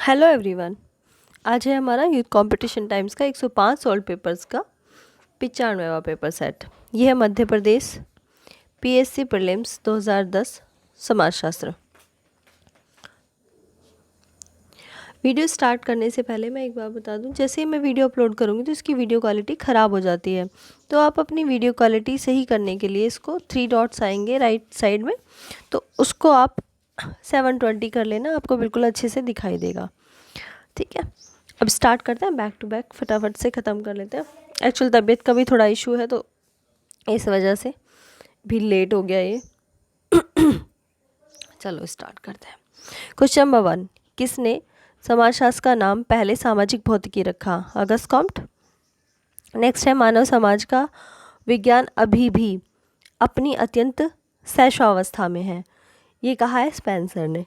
Hello everyone. आज है हमारा यूथ कंपटीशन टाइम्स का 105 सॉल्व पेपर्स का 95वां पेपर सेट। ये है मध्य प्रदेश पीएससी प्रीलिम्स 2010 समाजशास्त्र। वीडियो स्टार्ट करने से पहले मैं एक बात बता दूं, जैसे ही मैं वीडियो अपलोड करूंगी तो इसकी वीडियो क्वालिटी ख़राब हो जाती है। तो आप अपनी वीडियो क्वालिटी सही करने के लिए इसको 3 डॉट्स आएंगे राइट साइड में, तो उसको आप 720 कर लेना, आपको बिल्कुल अच्छे से दिखाई देगा। ठीक है, अब स्टार्ट करते हैं, बैक टू बैक फटाफट से ख़त्म कर लेते हैं। एक्चुअल तबीयत का भी थोड़ा इशू है तो इस वजह से भी लेट हो गया ये। चलो स्टार्ट करते हैं। क्वेश्चन नंबर 1, किसने समाजशास्त्र का नाम पहले सामाजिक भौतिकी रखा? Auguste Comte. नेक्स्ट है, मानव समाज का विज्ञान अभी भी अपनी अत्यंत शैशवावस्था में है। ये कहा है स्पेंसर ने।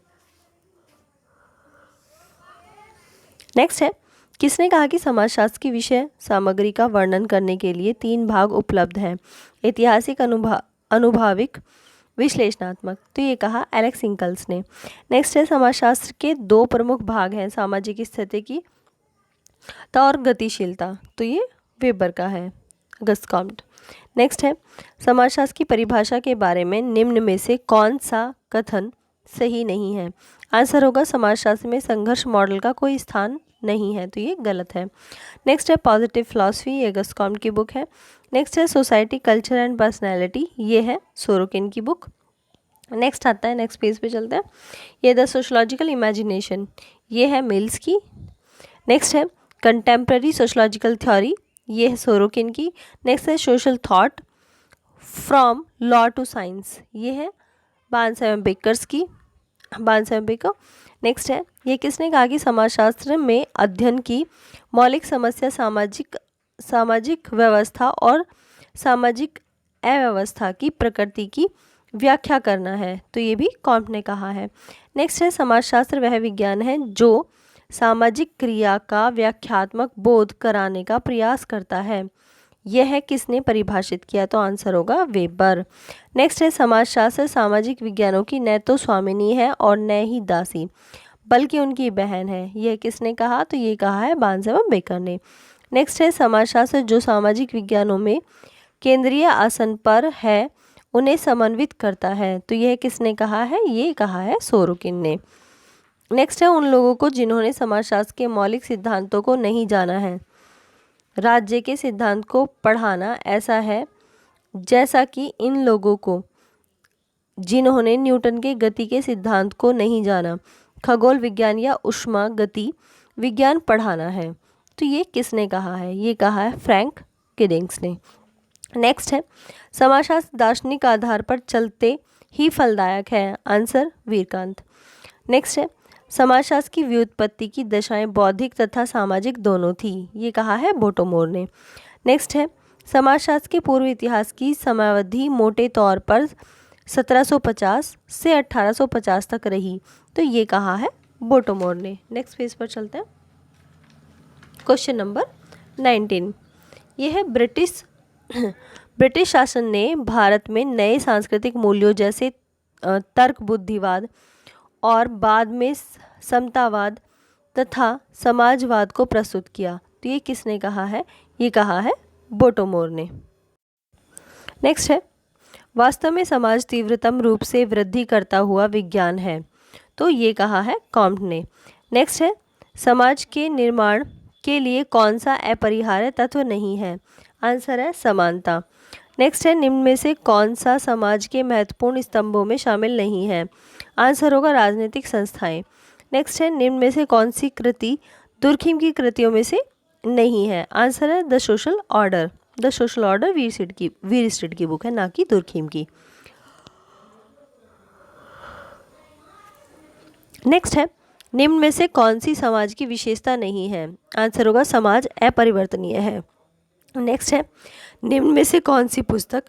नेक्स्ट है, किसने कहा कि समाजशास्त्र की विषय सामग्री का वर्णन करने के लिए 3 भाग उपलब्ध हैं? ऐतिहासिक, अनुभाविक, विश्लेषणात्मक। तो ये कहा एलेक्स इंकल्स ने। नेक्स्ट है, समाजशास्त्र के 2 प्रमुख भाग हैं, सामाजिक स्थितिकी और गतिशीलता। तो ये वेबर का है, अगस्त कॉम्ट। नेक्स्ट है, समाजशास्त्र की परिभाषा के बारे में निम्न में से कौन सा कथन सही नहीं है? आंसर होगा, समाजशास्त्र में संघर्ष मॉडल का कोई स्थान नहीं है। तो ये गलत है। नेक्स्ट है, पॉजिटिव फिलॉसफी, ये अगस्त कॉम्ट की बुक है। नेक्स्ट है, सोसाइटी, कल्चर एंड पर्सनैलिटी, ये है सोरोकिन की बुक। नेक्स्ट आता है, नेक्स्ट पेज पे चलते हैं। ये द सोशलॉजिकल इमेजिनेशन, ये है मिल्स की। नेक्स्ट है, कंटेम्प्रेरी सोशलॉजिकल थ्योरी, ये है सोरोकिन की। नेक्स्ट है, social thought from law to science, ये है बार्न्स एंड बेकर्स की, बार्न्स एंड बेकर। नेक्स्ट है, ये किसने कहा कि समाजशास्त्र में अध्ययन की मौलिक समस्या सामाजिक व्यवस्था और सामाजिक अव्यवस्था की प्रकृति की व्याख्या करना है? तो ये भी कॉम्ट ने कहा है। नेक्स्ट है, समाजशास्त्र वह विज्ञान है जो सामाजिक क्रिया का व्याख्यात्मक बोध कराने का प्रयास करता है। यह है किसने परिभाषित किया? तो आंसर होगा वेबर। नेक्स्ट है, समाजशास्त्र सामाजिक विज्ञानों की न तो स्वामिनी है और न ही दासी, बल्कि उनकी बहन है। यह किसने कहा? तो ये कहा है बार्न्स एवं बेकर ने। नेक्स्ट है, समाजशास्त्र जो सामाजिक विज्ञानों में केंद्रीय आसन पर है उन्हें समन्वित करता है। तो यह किसने कहा है? ये कहा है सोरोकिन ने। नेक्स्ट है, उन लोगों को जिन्होंने समाजशास्त्र के मौलिक सिद्धांतों को नहीं जाना है, राज्य के सिद्धांत को पढ़ाना ऐसा है जैसा कि इन लोगों को जिन्होंने न्यूटन के गति के सिद्धांत को नहीं जाना, खगोल विज्ञान या ऊष्मा गति विज्ञान पढ़ाना है। तो ये किसने कहा है? ये कहा है फ्रैंक किडिंग्स ने। नेक्स्ट है, समाजशास्त्र दार्शनिक आधार पर चलते ही फलदायक है। आंसर वीरकांत। नेक्स्ट है, समाजशास्त्र की व्युत्पत्ति की दशाएं बौद्धिक तथा सामाजिक दोनों थी। ये कहा है बोटोमोर ने। नेक्स्ट है, समाजशास्त्र के पूर्व इतिहास की समयावधि मोटे तौर पर 1750 से 1850 तक रही। तो ये कहा है बोटोमोर ने। नेक्स्ट पेज पर चलते हैं। क्वेश्चन नंबर 19, ये है ब्रिटिश शासन ने भारत में नए सांस्कृतिक मूल्यों जैसे तर्क बुद्धिवाद और बाद में समतावाद तथा समाजवाद को प्रस्तुत किया। तो ये किसने कहा है? ये कहा है बोटोमोर ने। नेक्स्ट है, वास्तव में समाज तीव्रतम रूप से वृद्धि करता हुआ विज्ञान है। तो ये कहा है कॉम्ट ने। नेक्स्ट है, समाज के निर्माण के लिए कौन सा अपरिहार्य तत्व नहीं है? आंसर है समानता। नेक्स्ट है, निम्न में से कौन सा समाज के महत्वपूर्ण स्तंभों में शामिल नहीं है? आंसर होगा राजनीतिक संस्थाएं। नेक्स्ट है, निम्न में से कौन सी कृति दुर्खिम की कृतियों में से नहीं है? आंसर है the social order. The social order Bierstedt की बुक है, ना कि दुर्खिम की। नेक्स्ट है, निम्न में से कौन सी समाज की विशेषता नहीं है? आंसर होगा समाज अपरिवर्तनीय है। नेक्स्ट है, निम्न में से कौन सी पुस्तक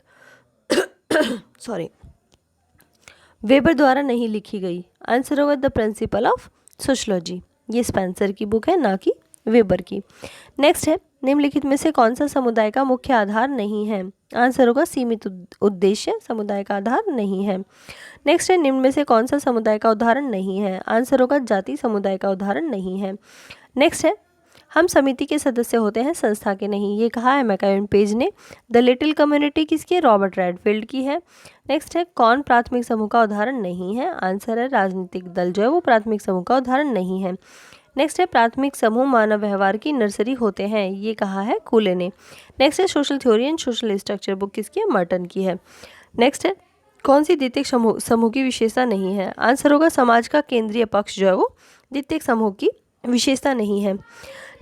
वेबर द्वारा नहीं लिखी गई? आंसर होगा द प्रिंसिपल ऑफ सोशलॉजी। ये स्पेंसर की बुक है, ना कि वेबर की। नेक्स्ट है, निम्नलिखित में से कौन सा समुदाय का मुख्य आधार नहीं है? आंसर होगा सीमित उद्देश्य समुदाय का आधार नहीं है। नेक्स्ट है, निम्न में से कौन सा समुदाय का उदाहरण नहीं है? आंसर होगा जाति समुदाय का उदाहरण नहीं है। नेक्स्ट है, हम समिति के सदस्य होते हैं, संस्था के नहीं। ये कहा है मैकायन पेज ने। द लिटिल कम्युनिटी किसकी है? रॉबर्ट रेडफील्ड की है। नेक्स्ट है, कौन प्राथमिक समूह का उदाहरण नहीं है? आंसर है राजनीतिक दल जो है वो प्राथमिक समूह का उदाहरण नहीं है। नेक्स्ट है, प्राथमिक समूह मानव व्यवहार की नर्सरी होते हैं। ये कहा है कूले ने। नेक्स्ट है, social theory and social structure book किसकी है? मर्टन की है। नेक्स्ट है, कौन सी द्वितीयक समूह की विशेषता नहीं है? आंसर होगा समाज का केंद्रीय पक्ष जो है वो द्वितीयक समूह की विशेषता नहीं है।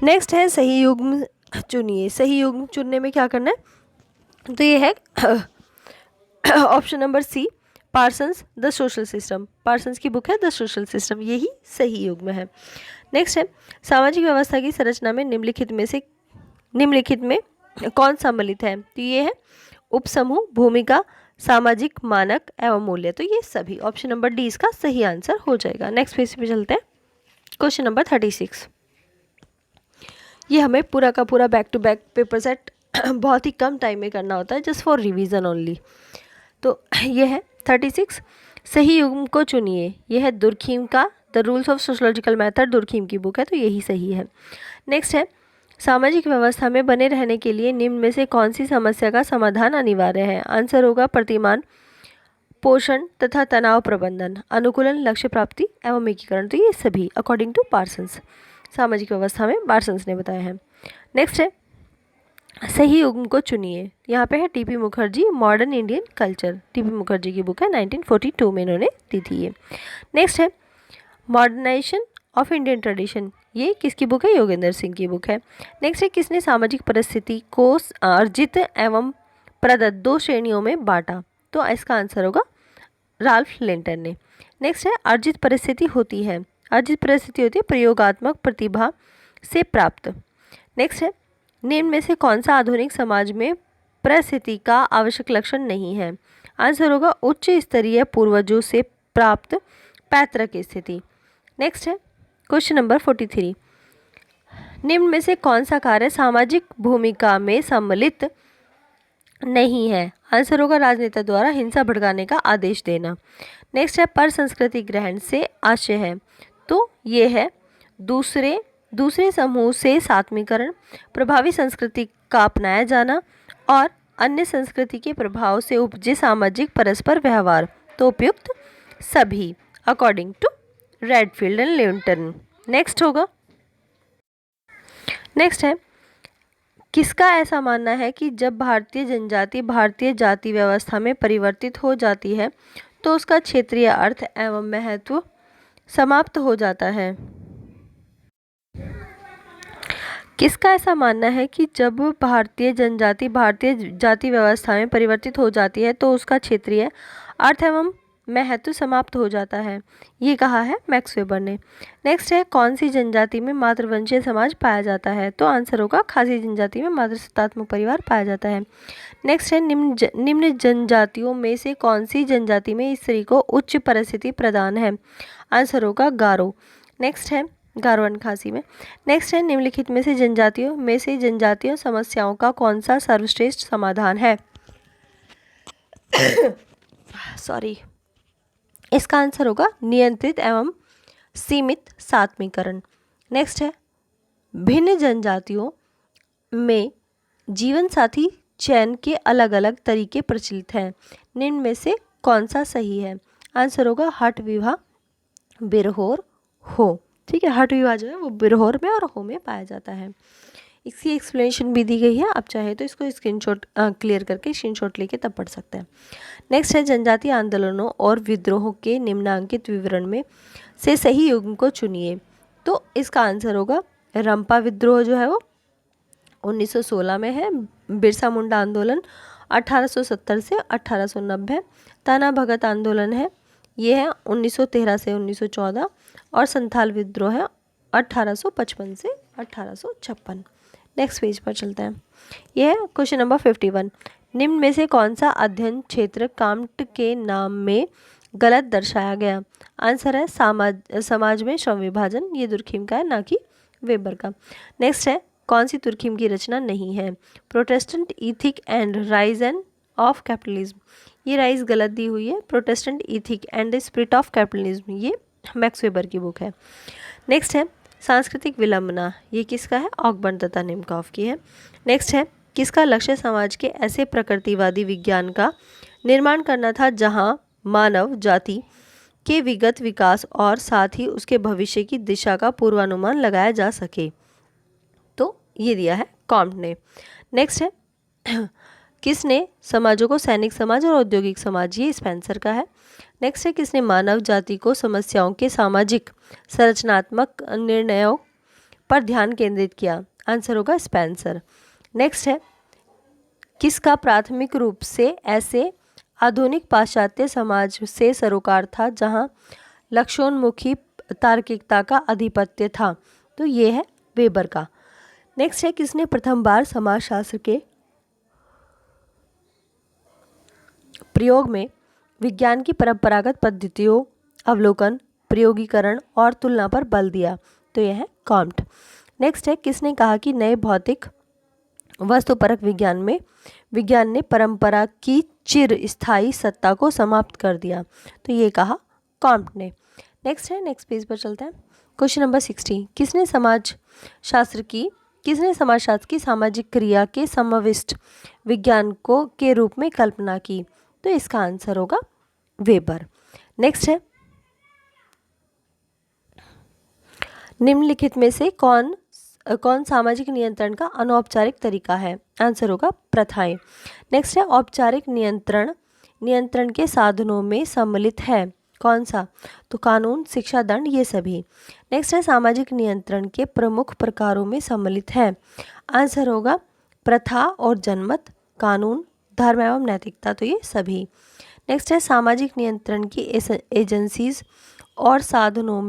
नेक्स्ट है, सही युग्म चुनिए। सही युग्म चुनने में क्या करना है? तो ये है option number C, Parsons the social system. Parsons की बुक है द सोशल सिस्टम, यही सही युग्म है। नेक्स्ट है, सामाजिक व्यवस्था की संरचना में निम्नलिखित में कौन सम्मिलित है? तो ये है उपसमूह, भूमिका, सामाजिक मानक एवं मूल्य। तो ये सभी ऑप्शन नंबर डी इसका सही आंसर हो जाएगा। नेक्स्ट पेज पे चलते हैं। Question number 36। ये हमें पूरा का पूरा back to back paper set बहुत ही कम टाइम में करना होता है, जस्ट फॉर रिवीजन ओनली। तो ये है 36, सही युग्म को चुनिए। यह है दुर्खीम का the rules of sociological method, Durkheim की बुक है, तो यही सही है। नेक्स्ट है, सामाजिक व्यवस्था में बने रहने के लिए निम्न में से कौन सी समस्या का समाधान अनिवार्य है? आंसर होगा प्रतिमान, पोषण तथा तनाव प्रबंधन, अनुकूलन, लक्ष्य प्राप्ति एवं एकीकरण। तो ये सभी अकॉर्डिंग टू पार्सन्स सामाजिक व्यवस्था में पार्सन्स ने बताया है। नेक्स्ट है, सही युग्म को चुनिए। यहाँ पे है TP Mukherjee, modern Indian culture. TP Mukherjee की बुक है, 1942 में इन्होंने दी थी ये। नेक्स्ट है, मॉडर्नाइजेशन ऑफ इंडियन ट्रेडिशन। ये किसकी बुक है? योगेंद्र सिंह की बुक है। नेक्स्ट है, किसने सामाजिक परिस्थिति को अर्जित एवं प्रदत्त दो श्रेणियों में बांटा? तो इसका आंसर होगा राल्फ लिंटन ने। नेक्स्ट है, अर्जित परिस्थिति होती है प्रयोगात्मक प्रतिभा से प्राप्त। नेक्स्ट है, निम्न में से कौन सा आधुनिक समाज में परिस्थिति का आवश्यक लक्षण नहीं है? आंसर होगा उच्च स्तरीय पूर्वजों से प्राप्त पैतृक स्थिति। नेक्स्ट है, क्वेश्चन नंबर 43, निम्न में से कौन सा कार्य सामाजिक भूमिका में सम्मिलित नहीं है? आंसर होगा राजनेता द्वारा हिंसा भड़काने का आदेश देना। नेक्स्ट है, पर संस्कृति ग्रहण से आशय है। तो ये है दूसरे समूह से सात्मीकरण, प्रभावी संस्कृति का अपनाया जाना और अन्य संस्कृति के प्रभाव से उपजे सामाजिक परस्पर व्यवहार। तो उपयुक्त सभी according to Redfield and Linton. Next होगा, नेक्स्ट है, किसका ऐसा मानना है कि जब भारतीय जनजाति भारतीय जाति व्यवस्था में परिवर्तित हो जाती है तो उसका क्षेत्रीय अर्थ एवं महत्व समाप्त हो जाता है? किसका ऐसा मानना है कि जब भारतीय जनजाति भारतीय जाति व्यवस्था में परिवर्तित हो जाती है तो उसका क्षेत्रीय अर्थ एवं महत्व समाप्त हो जाता है? ये कहा है मैक्स वेबर ने। नेक्स्ट है, कौन सी जनजाति में मातृवंशीय समाज पाया जाता है? तो आंसर होगा खासी जनजाति में मातृसत्तात्मक परिवार पाया जाता है। नेक्स्ट है, निम्न जनजातियों में से कौन सी जनजाति में स्त्री को उच्च परिस्थिति प्रदान है? आंसर होगा गारो। नेक्स्ट है, गारो एंड खासी में। नेक्स्ट है, निम्नलिखित में से जनजातीय समस्याओं का कौन सा सर्वश्रेष्ठ समाधान है? सॉरी, इसका आंसर होगा नियंत्रित एवं सीमित सात्मीकरण। नेक्स्ट है, भिन्न जनजातियों में जीवन साथी चयन के अलग अलग तरीके प्रचलित हैं। निम्न में से कौन सा सही है? आंसर होगा हठ विवाह, बिरहोर, हो। ठीक है, हठ विवाह जो है वो बिरहोर में और हो में पाया जाता है। इसकी एक्सप्लेनेशन भी दी गई है, आप चाहे तो इसको स्क्रीनशॉट क्लियर करके स्क्रीनशॉट लेके तब पढ़ सकते हैं। नेक्स्ट है, जनजातीय आंदोलनों और विद्रोहों के निम्नांकित विवरण में से सही युग्म को चुनिए। तो इसका आंसर होगा रंपा विद्रोह जो है वो 1916 में है, बिरसा मुंडा आंदोलन 1870 से 1890, ताना भगत आंदोलन है ये है 1913 से 1914 और संथाल विद्रोह है 1855 से 1856। नेक्स्ट पेज पर चलते हैं। यह है क्वेश्चन नंबर 51, निम्न में से कौन सा अध्ययन क्षेत्र काम्ट के नाम में गलत दर्शाया गया? आंसर है समाज में श्रम विभाजन। ये दुर्खीम का है, ना कि वेबर का। नेक्स्ट है, कौन सी तुर्खिम की रचना नहीं है? Protestant ethic and rise end of capitalism, ये राइज गलत दी हुई है। Protestant ethic and the spirit of capitalism, ये मैक्स वेबर की बुक है। नेक्स्ट है सांस्कृतिक विलंबना, ये किसका है? ऑकबर्न तथा निमकॉफ की है। नेक्स्ट है किसका लक्ष्य समाज के ऐसे प्रकृतिवादी विज्ञान का निर्माण करना था जहां मानव जाति के विगत विकास और साथ ही उसके भविष्य की दिशा का पूर्वानुमान लगाया जा सके? तो ये दिया है कॉम्ट ने। नेक्स्ट है किसने समाजों को सैनिक समाज और औद्योगिक समाज, ये स्पेंसर का है। नेक्स्ट है किसने मानव जाति को समस्याओं के सामाजिक संरचनात्मक निर्णयों पर ध्यान केंद्रित किया? आंसर होगा स्पेंसर। नेक्स्ट है किसका प्राथमिक रूप से ऐसे आधुनिक पाश्चात्य समाज से सरोकार था जहां लक्ष्योन्मुखी तार्किकता का आधिपत्य था? तो ये है वेबर का। नेक्स्ट है किसने प्रथम बार समाजशास्त्र के प्रयोग में विज्ञान की परंपरागत पद्धतियों, अवलोकन, प्रयोगीकरण और तुलना पर बल दिया? तो यह है कॉम्ट। नेक्स्ट है किसने कहा कि नए भौतिक वस्तुपरक विज्ञान ने परंपरा की चिर स्थायी सत्ता को समाप्त कर दिया? तो ये कहा कॉम्ट ने। नेक्स्ट है, नेक्स्ट पेज पर चलते हैं। क्वेश्चन नंबर 60, किसने समाजशास्त्र की सामाजिक क्रिया के समविष्ट विज्ञान को के रूप में कल्पना की? तो इसका आंसर होगा वेबर। नेक्स्ट है निम्नलिखित में से कौन सामाजिक नियंत्रण का अनौपचारिक तरीका है? आंसर होगा प्रथाएं। नेक्स्ट है औपचारिक नियंत्रण के साधनों में सम्मिलित है कौन सा? तो कानून, शिक्षा, दंड, ये सभी। नेक्स्ट है सामाजिक नियंत्रण के प्रमुख प्रकारों में सम्मिलित है? आंसर होगा प्रथा और जनमत, कानून, धर्म एवं नैतिकता, तो ये सभी। नेक्स्ट है सामाजिक नियंत्रण की एजेंसीज और साधनों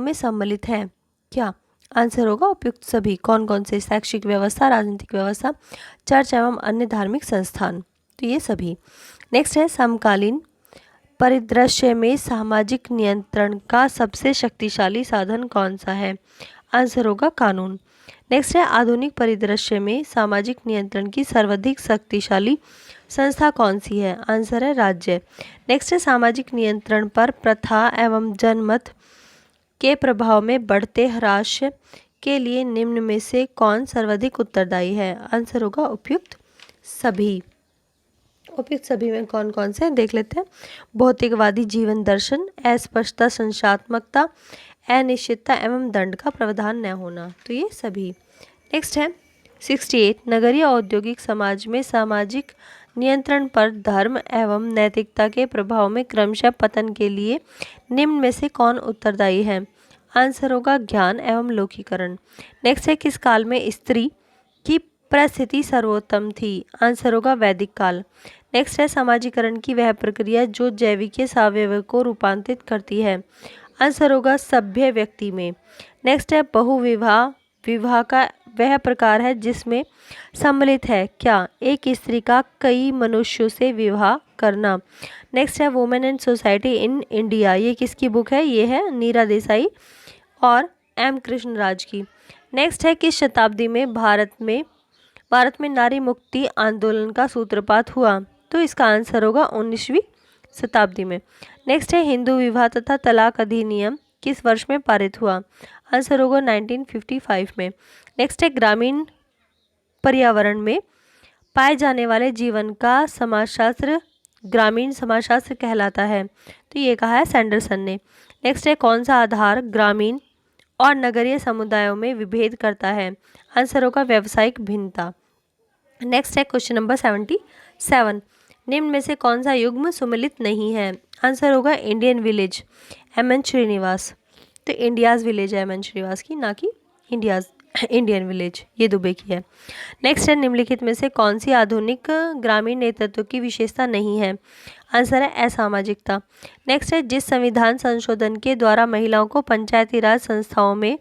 में सम्मिलित है क्या? आंसर होगा उपयुक्त सभी। कौन कौन से? शैक्षिक व्यवस्था, राजनीतिक व्यवस्था, चर्च एवं अन्य धार्मिक संस्थान, तो ये सभी। नेक्स्ट है समकालीन परिदृश्य में सामाजिक नियंत्रण का सबसे शक्तिशाली साधन कौन सा है? आंसर होगा कानून। नेक्स्ट है आधुनिक परिदृश्य में सामाजिक नियंत्रण की सर्वाधिक शक्तिशाली संस्था कौन सी है? आंसर है राज्य। नेक्स्ट है सामाजिक नियंत्रण पर प्रथा एवं जनमत के प्रभाव में बढ़ते ह्रास के लिए निम्न में से कौन सर्वाधिक उत्तरदायी है? आंसर होगा उपयुक्त सभी। उपयुक्त सभी में कौन कौन से देख लेते हैं। भौतिकवादी जीवन दर्शन, अस्पष्टता, संशात्मकता, अनिश्चितता एवं दंड का प्रावधान न होना, तो ये सभी। नेक्स्ट है 68, नगरीय औद्योगिक समाज में सामाजिक नियंत्रण पर धर्म एवं नैतिकता के प्रभाव में क्रमशः पतन के लिए निम्न में से कौन उत्तरदायी है? आंसर होगा ज्ञान एवं लौकिकरण। नेक्स्ट है किस काल में स्त्री की परिस्थिति सर्वोत्तम थी? आंसर होगा वैदिक काल। नेक्स्ट है समाजीकरण की वह प्रक्रिया जो जैविकीय सावयव को रूपांतरित करती है? आंसर होगा सभ्य व्यक्ति में। नेक्स्ट है विवाह का वह प्रकार है जिसमें सम्मिलित है क्या? एक स्त्री का कई मनुष्यों से विवाह करना। नेक्स्ट है women and society in India, ये किसकी बुक है? ये है नीरा देसाई और एम कृष्णराज की। नेक्स्ट है किस शताब्दी में भारत में नारी मुक्ति आंदोलन का सूत्रपात हुआ? तो इसका आंसर होगा 19वीं शताब्दी में। नेक्स्ट है हिंदू विवाह तथा तलाक अधिनियम किस वर्ष में पारित हुआ? आंसर होगा 1955 में। नेक्स्ट है ग्रामीण पर्यावरण में पाए जाने वाले जीवन का समाजशास्त्र ग्रामीण समाजशास्त्र कहलाता है? तो ये कहा है सैंडरसन ने। नेक्स्ट है कौन सा आधार ग्रामीण और नगरीय समुदायों में विभेद करता है? आंसर होगा व्यावसायिक भिन्नता। नेक्स्ट है क्वेश्चन नंबर 77, निम्न में से कौन सा युग्म सुमेलित नहीं है? आंसर होगा इंडियन विलेज, एम.एन. श्रीनिवास। तो इंडियाज़ विलेज है एम.एन. श्रीनिवास की, ना कि इंडियन विलेज, ये दुबे की है। नेक्स्ट है निम्नलिखित में से कौन सी आधुनिक ग्रामीण नेतृत्व की विशेषता नहीं है? आंसर है असामाजिकता। नेक्स्ट है जिस संविधान संशोधन के द्वारा महिलाओं को पंचायती राज संस्थाओं में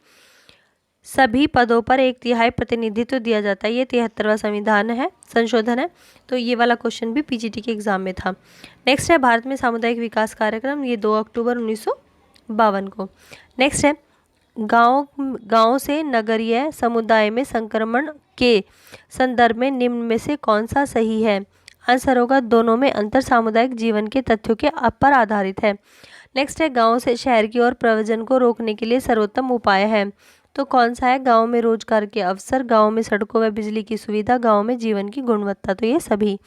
सभी पदों पर 1/3 प्रतिनिधित्व दिया जाता है, ये 73वां संशोधन है। तो ये वाला क्वेश्चन भी पीजीटी के एग्जाम में था। नेक्स्ट है भारत में सामुदायिक विकास कार्यक्रम, ये 2 अक्टूबर 1952 को। नेक्स्ट है गांव गांव से नगरीय समुदाय में संक्रमण के संदर्भ में निम्न में से कौन सा सही है? आंसर होगा दोनों में अंतर सामुदायिक जीवन के तथ्यों के पर आधारित है। नेक्स्ट है गांव से शहर की ओर प्रव्रजन को रोकने के लिए सर्वोत्तम उपाय है। तो कौन सा है? गांव में रोजगार के अवसर, गांव में सड़कों व बिजली की सुविधा, गांव में जीवन की गुणवत्ता। तो ये सभी।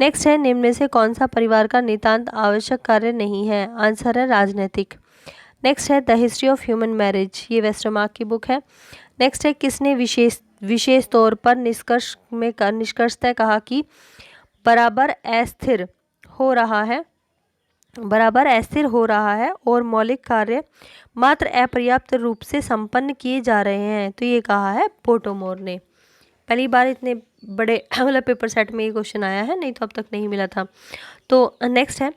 नेक्स्ट है निम्न में से कौन सा परिवार का नितांत आवश्यक कार्य नहीं है? आंसर है राजनीतिक। नेक्स्ट है the history of human marriage, ये वेस्टरमार्क की बुक है। नेक्स्ट है किसने विशेष तौर पर निष्कर्षतः कहा कि बराबर अस्थिर हो रहा है और मौलिक कार्य मात्र अपर्याप्त रूप से संपन्न किए जा रहे हैं? तो ये कहा है पोटोमोर ने। पहली बार इतने बड़े मतलब पेपर सेट में ये क्वेश्चन आया है, नहीं तो अब तक नहीं मिला था। तो नेक्स्ट है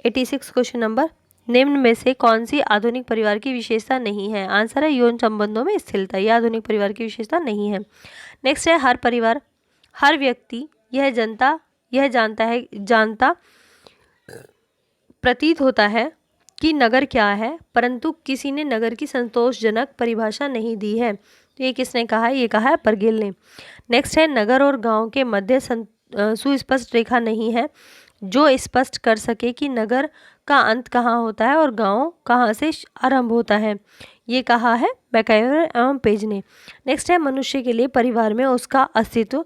86 क्वेश्चन नंबर, निम्न में से कौन सी आधुनिक परिवार की विशेषता नहीं है? आंसर है यौन संबंधों में स्थिरता, यह आधुनिक परिवार की विशेषता नहीं है। नेक्स्ट है हर व्यक्ति यह जानता प्रतीत होता है कि नगर क्या है, परंतु किसी ने नगर की संतोषजनक परिभाषा नहीं दी है। तो ये किसने कहा है? ये कहा है परगिल ने। नेक्स्ट है नगर और गांव के मध्य सुस्पष्ट रेखा नहीं है जो स्पष्ट कर सके कि नगर का अंत कहाँ होता है और गांव कहाँ से आरंभ होता है। ये कहा है मैकाइवर एवं पेज ने। नेक्स्ट है मनुष्य के लिए परिवार में उसका अस्तित्व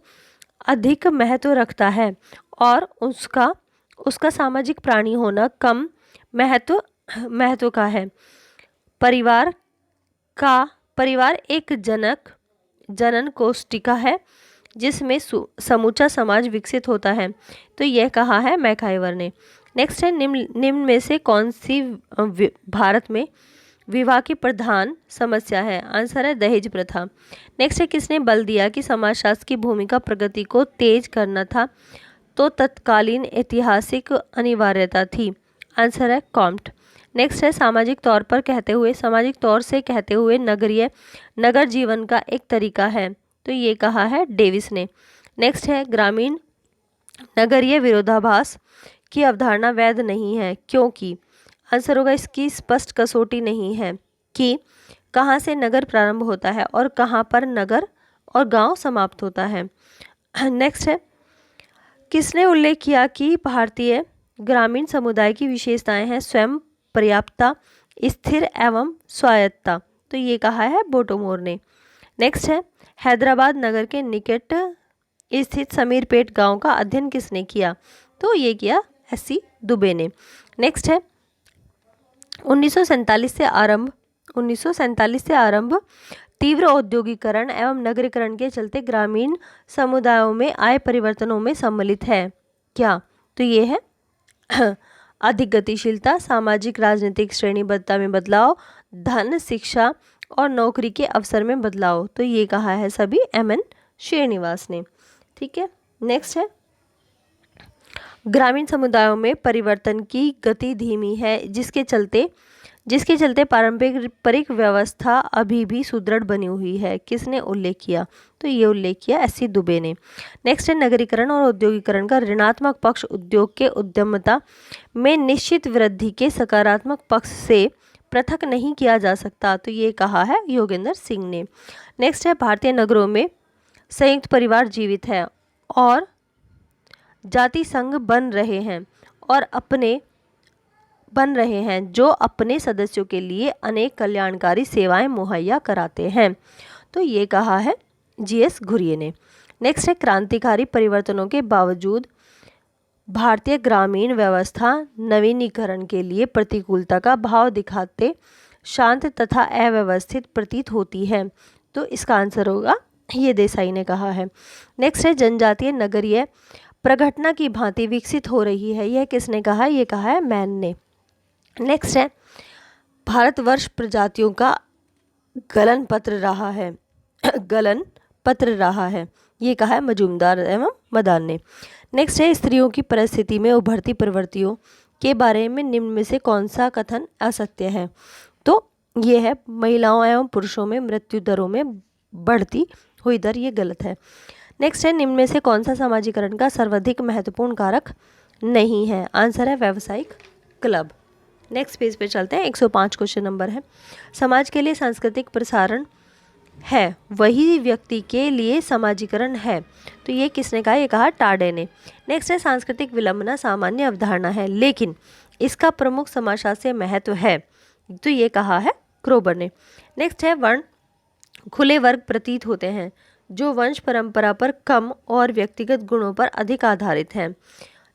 अधिक महत्व रखता है और उसका सामाजिक प्राणी होना कम महत्व का है। परिवार एक जनन कोष्टिका है जिसमें समूचा समाज विकसित होता है। तो यह कहा है मैकाइवर ने। नेक्स्ट है निम्न में से कौन सी भारत में विवाह की प्रधान समस्या है? आंसर है दहेज प्रथा। नेक्स्ट है किसने बल दिया कि समाजशास्त्र की भूमिका प्रगति को तेज करना था? तो तत्कालीन ऐतिहासिक अनिवार्यता थी। आंसर है कॉम्ट। नेक्स्ट है सामाजिक तौर से कहते हुए नगर जीवन का एक तरीका है। तो ये कहा है डेविस ने। नेक्स्ट है ग्रामीण नगरीय विरोधाभास की अवधारणा वैध नहीं है क्योंकि? आंसर होगा इसकी स्पष्ट कसौटी नहीं है कि कहाँ से नगर प्रारंभ होता है और कहाँ पर नगर और गांव समाप्त होता है। नेक्स्ट है किसने उल्लेख किया कि भारतीय ग्रामीण समुदाय की विशेषताएं हैं स्वयं पर्याप्तता, स्थिर एवं स्वायत्तता? तो ये कहा है बोटोमोर ने। नेक्स्ट है हैदराबाद नगर के निकट स्थित समीरपेट गांव का अध्ययन किसने किया? तो ये किया एससी दुबे ने। नेक्स्ट है 1947 से आरंभ तीव्र औद्योगिकरण एवं नगरीकरण के चलते ग्रामीण समुदायों में आए परिवर्तनों में सम्मिलित है क्या? तो ये है अधिक गतिशीलता, सामाजिक राजनीतिक श्रेणीबद्धता में बदलाव, धन, शिक्षा और नौकरी के अवसर में बदलाव। तो ये कहा है सभी एमएन श्रीनिवास ने। ठीक है। नेक्स्ट है ग्रामीण समुदायों में परिवर्तन की गति धीमी है जिसके चलते पारंपरिक व्यवस्था अभी भी सुदृढ़ बनी हुई है। किसने उल्लेख किया? तो ये उल्लेख किया एससी दुबे ने। नेक्स्ट है नगरीकरण और औद्योगिकरण का ऋणात्मक पक्ष उद्योग के उद्यमता में निश्चित वृद्धि के सकारात्मक पक्ष से पृथक नहीं किया जा सकता। तो ये कहा है योगेंद्र सिंह ने। नेक्स्ट है भारतीय नगरों में संयुक्त परिवार जीवित है और जाति संघ बन रहे हैं जो अपने सदस्यों के लिए अनेक कल्याणकारी सेवाएं मुहैया कराते हैं। तो ये कहा है जीएस घुरिये ने। नेक्स्ट है क्रांतिकारी परिवर्तनों के बावजूद भारतीय ग्रामीण व्यवस्था नवीनीकरण के लिए प्रतिकूलता का भाव दिखाते शांत तथा अव्यवस्थित प्रतीत होती है। तो इसका आंसर होगा ये देसाई ने कहा है। नेक्स्ट है जनजातीय नगरीय प्रघटना की भांति विकसित हो रही है। यह किसने कहा? ये कहा है मैन ने। नेक्स्ट है भारतवर्ष प्रजातियों का गलन पत्र रहा है। ये कहा है मजूमदार एवं मदान ने। नेक्स्ट है स्त्रियों की परिस्थिति में उभरती प्रवृत्तियों के बारे में निम्न में से कौन सा कथन असत्य है? तो ये है महिलाओं एवं पुरुषों में मृत्यु दरों में बढ़ती हुई दर, ये गलत है। नेक्स्ट है निम्न में से कौन सा समाजीकरण का सर्वाधिक महत्वपूर्ण कारक नहीं है? आंसर है व्यावसायिक क्लब। नेक्स्ट पेज पे चलते हैं। 105 क्वेश्चन नंबर है, समाज के लिए सांस्कृतिक प्रसारण है वही व्यक्ति के लिए समाजीकरण है। तो ये किसने कहा? ये कहा टाडे ने। नेक्स्ट है, सांस्कृतिक विलंबना सामान्य अवधारणा है लेकिन इसका प्रमुख समाजशास्त्रीय महत्व है। तो ये कहा है क्रोबर ने। नेक्स्ट है, वर्ण खुले वर्ग प्रतीत होते हैं जो वंश परंपरा पर कम और व्यक्तिगत गुणों पर अधिक आधारित हैं।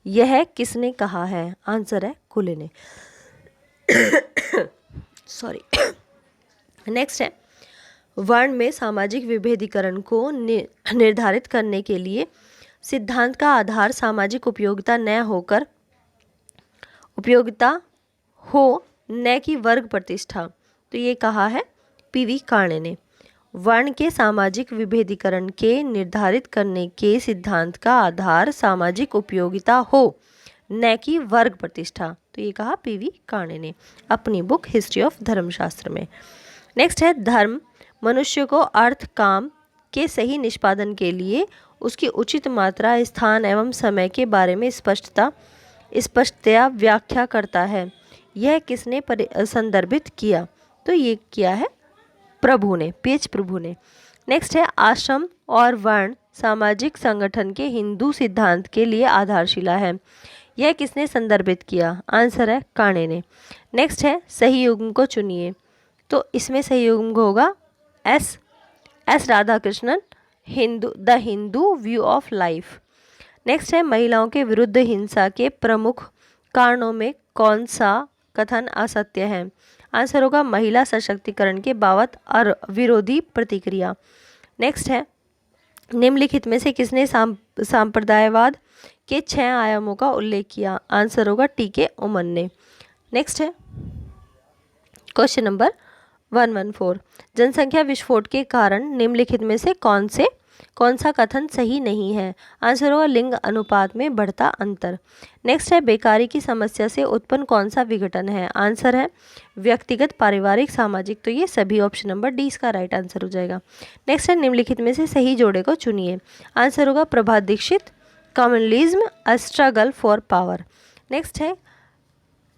यह किसने कहा है? आंसर है खुले ने। सॉरी। नेक्स्ट है, वर्ण में सामाजिक विभेदीकरण को निर्धारित करने के लिए सिद्धांत का आधार सामाजिक उपयोगिता हो न कि वर्ग प्रतिष्ठा। तो ये कहा है पीवी काणे ने। वर्ण के सामाजिक विभेदीकरण के निर्धारित करने के सिद्धांत का आधार सामाजिक उपयोगिता हो न कि वर्ग प्रतिष्ठा। तो ये कहा पीवी काणे ने अपनी बुक हिस्ट्री ऑफ धर्मशास्त्र में। नेक्स्ट है, धर्म मनुष्य को अर्थ काम के सही निष्पादन के लिए उसकी उचित मात्रा, स्थान एवं समय के बारे में स्पष्टतया व्याख्या करता है। यह किसने संदर्भित किया? तो ये किया है प्रभु ने, पीएच प्रभु ने। नेक्स्ट है, आश्रम और वर्ण सामाजिक संगठन के हिंदू सिद्धांत के लिए आधारशिला है। यह किसने संदर्भित किया? आंसर है काणे ने। नेक्स्ट है, सही युग्म को चुनिए। तो इसमें सही युग्म होगा S Radhakrishnan, the Hindu view of life. Next है, महिलाओं के विरुद्ध हिंसा के प्रमुख कारणों में कौन सा कथन असत्य है? आंसर होगा महिला सशक्तिकरण के बाबत और विरोधी प्रतिक्रिया। नेक्स्ट है, निम्नलिखित में से किसने सांप्रदायवाद के 6 आयामों का उल्लेख किया? आंसर होगा टीके उमन ने। नेक्स्ट है क्वेश्चन नंबर 114, जनसंख्या विस्फोट के कारण निम्नलिखित में से कौन सा कथन सही नहीं है? आंसर होगा लिंग अनुपात में बढ़ता अंतर। नेक्स्ट है, बेकारी की समस्या से उत्पन्न कौन सा विघटन है? आंसर है व्यक्तिगत, पारिवारिक, सामाजिक। तो ये सभी ऑप्शन नंबर डी इसका राइट आंसर हो जाएगा। नेक्स्ट है, निम्नलिखित में से सही जोड़े को चुनिए। आंसर होगा Prabhat Dixit, communalism, a struggle for power. Next है,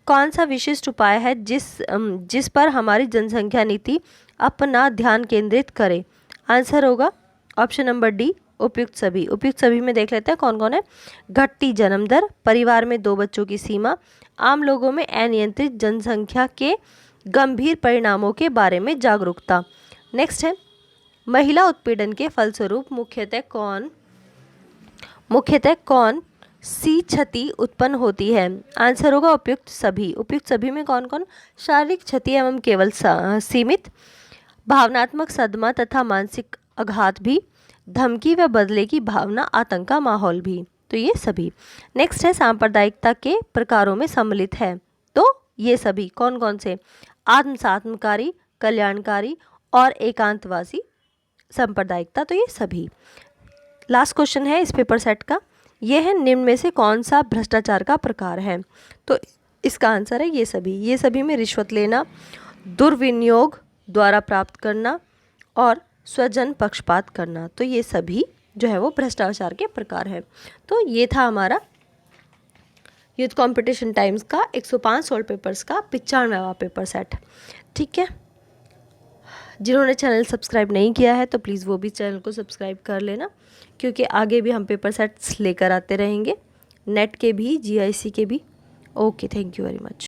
कौन सा विशिष्ट उपाय है जिस पर हमारी जनसंख्या नीति अपना ध्यान केंद्रित करे? आंसर होगा ऑप्शन नंबर डी उपयुक्त सभी। उपयुक्त सभी में देख लेते हैं कौन कौन है। घटती जन्म दर, परिवार में 2 बच्चों की सीमा, आम लोगों में अनियंत्रित जनसंख्या के गंभीर परिणामों के बारे में जागरूकता। नेक्स्ट है, महिला उत्पीड़न के फलस्वरूप मुख्यतः कौन सी क्षति उत्पन्न होती है? आंसर होगा उपयुक्त सभी। उपयुक्त सभी में कौन कौन? शारीरिक क्षति एवं केवल सीमित, भावनात्मक सदमा तथा मानसिक आघात भी, धमकी व बदले की भावना, आतंक का माहौल भी। तो ये सभी। नेक्स्ट है, सांप्रदायिकता के प्रकारों में सम्मिलित है। तो ये सभी कौन कौन से? आत्मसात्मकारी, कल्याणकारी और एकांतवासी सांप्रदायिकता। तो ये सभी। लास्ट क्वेश्चन है इस पेपर सेट का, यह है निम्न में से कौन सा भ्रष्टाचार का प्रकार है? तो इसका आंसर है ये सभी। ये सभी में रिश्वत लेना, दुर्विनियोग द्वारा प्राप्त करना और स्वजन पक्षपात करना। तो ये सभी जो है वो भ्रष्टाचार के प्रकार है। तो ये था हमारा यूथ कंपटीशन टाइम्स का 105 सॉल्व पेपर्स का 95वां पेपर सेट। ठीक है, जिन्होंने चैनल सब्सक्राइब नहीं किया है तो प्लीज़ वो भी चैनल को सब्सक्राइब कर लेना, क्योंकि आगे भी हम पेपर सेट्स लेकर आते रहेंगे, नेट के भी, जीआईसी के भी। Okay, thank you very much.